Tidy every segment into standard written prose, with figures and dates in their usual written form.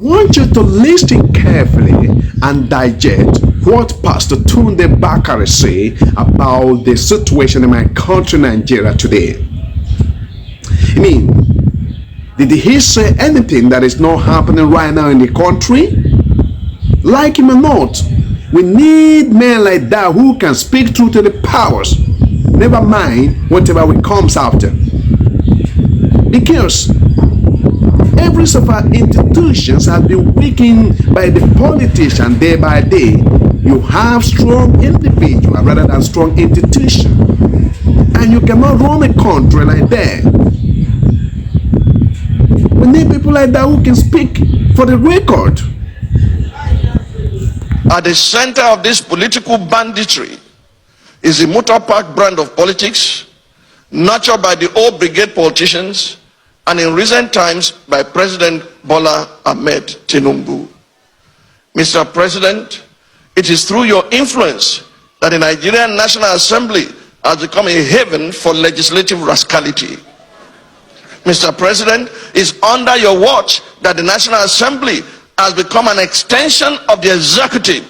I want you to listen carefully and digest what Pastor Tunde Bakare say about the situation in my country, Nigeria, today. I mean, did he say anything that is not happening right now in the country? Like him or not, we need men like that who can speak truth to the powers, never mind whatever it comes after. Because every of our institutions have been weakened by the politician day by day. You have strong individual rather than strong institution, and you cannot run a country like that. We need people like that who can speak for the record. At the center of this political banditry is the motor park brand of politics, nurtured by the old brigade politicians, and in recent times by President Bola Ahmed Tinubu. Mr. President, it is through your influence that the Nigerian National Assembly has become a haven for legislative rascality. Mr. President, it's under your watch that the National Assembly has become an extension of the executive,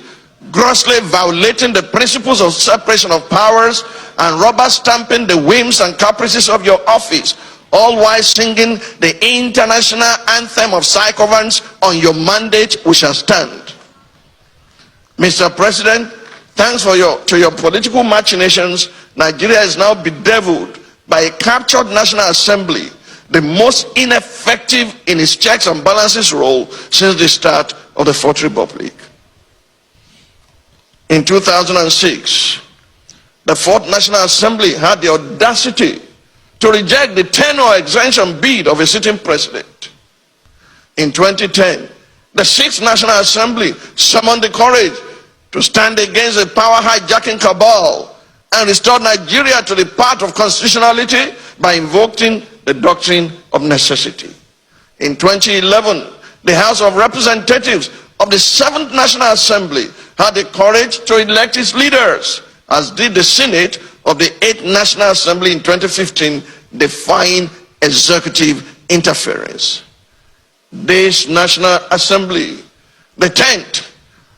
grossly violating the principles of separation of powers and rubber stamping the whims and caprices of your office, all while singing the international anthem of psychovance. On your mandate we shall stand. Mr. President, thanks to your political machinations, Nigeria is now bedeviled by a captured National Assembly, the most ineffective in its checks and balances role since the start of the Fourth Republic. In 2006, the Fourth National Assembly had the audacity to reject the tenure exemption bid of a sitting president. In 2010, the Sixth National Assembly summoned the courage to stand against the power hijacking cabal and restore Nigeria to the path of constitutionality by invoking the doctrine of necessity. In 2011, the House of Representatives of the Seventh National Assembly had the courage to elect its leaders, as did the Senate of the Eighth National Assembly in 2015, defying executive interference. This National Assembly, the 10th,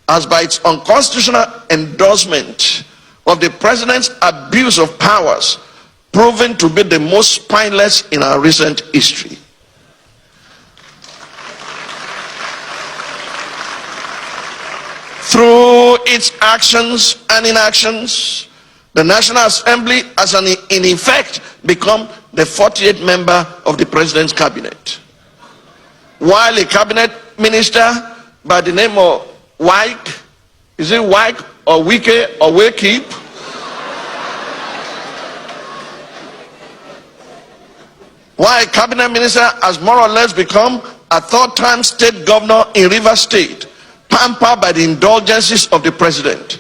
has by its unconstitutional endorsement of the President's abuse of powers proven to be the most spineless in our recent history. Through its actions and inactions, the National Assembly has in effect become the 48th member of the President's cabinet. While a cabinet minister by the name of Wike, is it Wike or Wike or Wakeep? While a cabinet minister has more or less become a third-time state governor in Rivers State, pampered by the indulgences of the President.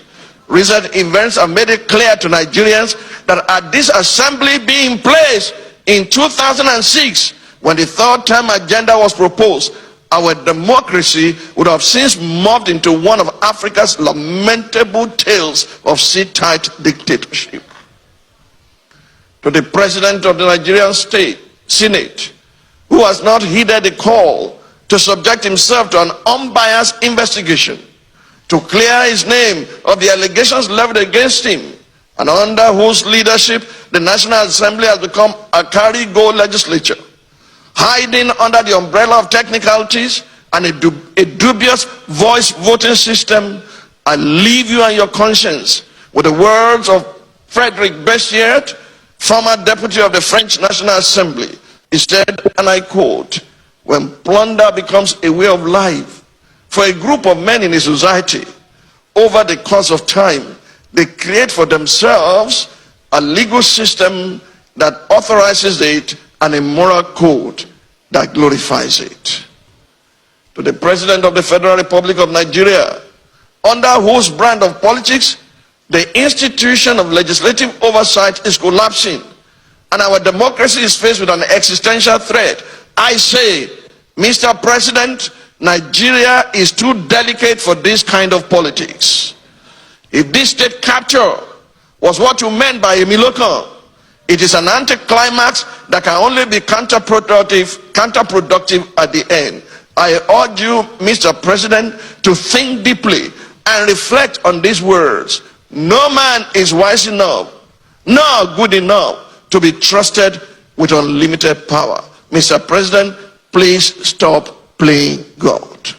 Recent events have made it clear to Nigerians that had this assembly been in place in 2006, when the third-term agenda was proposed, our democracy would have since morphed into one of Africa's lamentable tales of sit-tight dictatorship. To the President of the Nigerian Senate, who has not heeded the call to subject himself to an unbiased investigation, to clear his name of the allegations leveled against him, and under whose leadership the National Assembly has become a carry-go legislature, hiding under the umbrella of technicalities and a dubious voice voting system. I leave you and your conscience with the words of Frederic Bessières, former deputy of the French National Assembly. He said, and I quote, "When plunder becomes a way of life for a group of men in a society, over the course of time, they create for themselves a legal system that authorizes it and a moral code that glorifies it." To the President of the Federal Republic of Nigeria, under whose brand of politics the institution of legislative oversight is collapsing and our democracy is faced with an existential threat, I say, Mr. President, Nigeria is too delicate for this kind of politics. If this state capture was what you meant by a Milokan, it is an anticlimax that can only be counterproductive at the end. I urge you, Mr. President, to think deeply and reflect on these words. No man is wise enough, nor good enough to be trusted with unlimited power. Mr. President, please stop playing God.